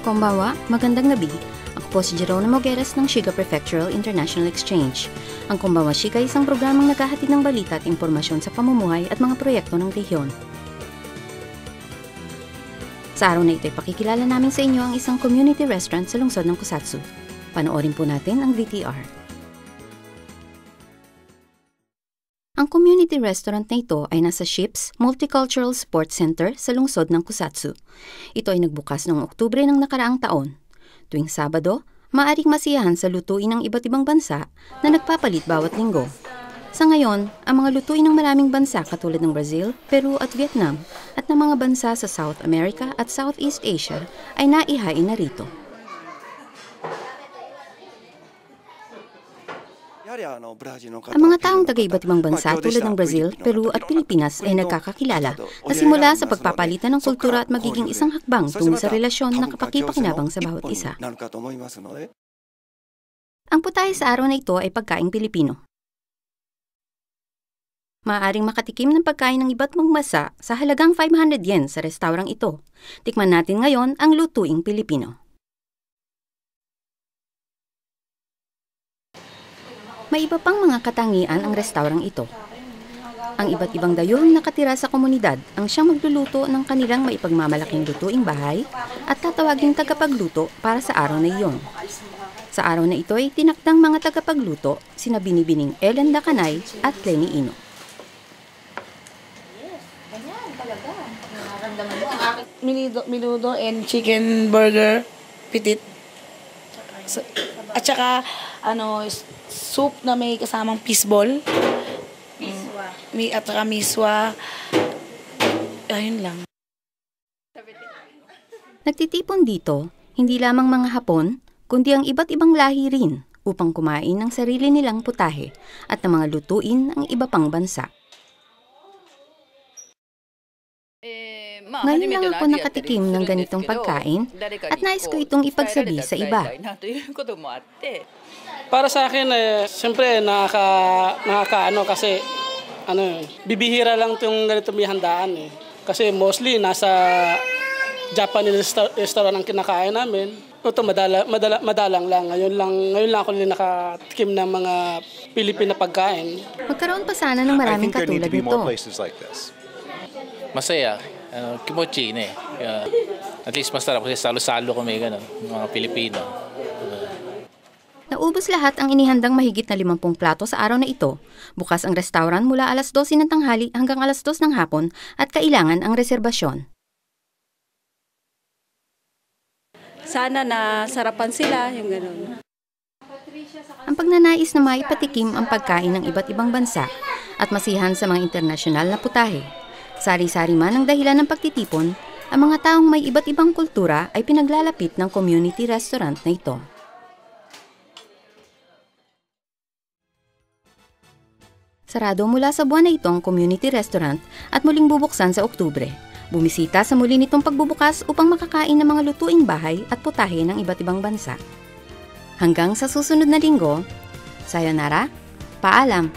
Konbanwa, magandang gabi. Ako po si Geronimo Guedes ng Shiga Prefectural International Exchange. Ang Konbanwa Shiga ay isang programang naghahatid ng balita at impormasyon sa pamumuhay at mga proyekto ng rehiyon. Sa araw na ito ay pakikilala namin sa inyo ang isang community restaurant sa lungsod ng Kusatsu. Panoorin po natin ang VTR. Ang community restaurant na ito ay nasa Ships Multicultural Sports Center sa lungsod ng Kusatsu. Ito ay nagbukas noong Oktubre ng nakaraang taon. Tuwing Sabado, maaaring masiyahan sa lutuin ng iba't ibang bansa na nagpapalit bawat linggo. Sa ngayon, ang mga lutuin ng maraming bansa katulad ng Brazil, Peru at Vietnam at ng mga bansa sa South America at Southeast Asia ay naihain na rito. Ang mga taong taga-iba't ibang bansa tulad ng Brazil, Peru at Pilipinas ay nagkakakilala na simula sa pagpapalitan ng kultura at magiging isang hakbang tungo sa relasyon na kapakipakinabang sa bawat isa. Ang putahe sa araw na ito ay pagkaing Pilipino. Maaaring makatikim ng pagkain ng iba't ibang bansa sa halagang 500 yen sa restaurang ito. Tikman natin ngayon ang lutuing Pilipino. May iba pang mga katangian ang restaurang ito. Ang iba't ibang dayuhang nakatira sa komunidad ang siyang magluluto ng kanilang maipagmamalaking lutuing bahay at tatawaging tagapagluto para sa araw na iyon. Sa araw na ito ay tinakdang mga tagapagluto sina Binibining Ellen Lacanay at Lenny Ino. Menudo and chicken burger, petit. At saka, soup na may kasamang fishball. At saka miswa. Ayun lang. Nagtitipon dito, hindi lamang mga Hapon, kundi ang iba't ibang lahi rin upang kumain ng sarili nilang putahe at ng mga lutuin ng iba pang bansa. Ngayon lang ako nakatikim ng ganitong pagkain at nais ko itong ipagsabi sa iba. Para sa akin, siyempre kasi bibihira lang itong ganito may handaan. Kasi mostly nasa Japanese restaurant ang kinakain namin. Ito madalang lang. Ngayon lang ako nakatikim ng mga Pilipina pagkain. Magkaroon pa sana ng maraming katulad nito. Masaya. Kimochi at least masarap kasi salo-salo kami mga Pilipino. Naubos lahat ang inihandang mahigit na 50 plato sa araw na ito. Bukas ang restaurant mula alas 12 ng tanghali hanggang alas 2 ng hapon at kailangan ang reserbasyon. Sana na sarapan sila, yung gano'n. Ang pagnanais na maipatikim ang pagkain ng iba't ibang bansa at masihan sa mga internasyonal na putahe. Sari-sari man ang dahilan ng pagtitipon, ang mga taong may iba't ibang kultura ay pinaglalapit ng community restaurant na ito. Sarado mula sa buwan na ito ang community restaurant at muling bubuksan sa Oktubre. Bumisita sa muli nitong pagbubukas upang makakain ng mga lutuing bahay at putahe ng iba't ibang bansa. Hanggang sa susunod na linggo, sayonara, paalam!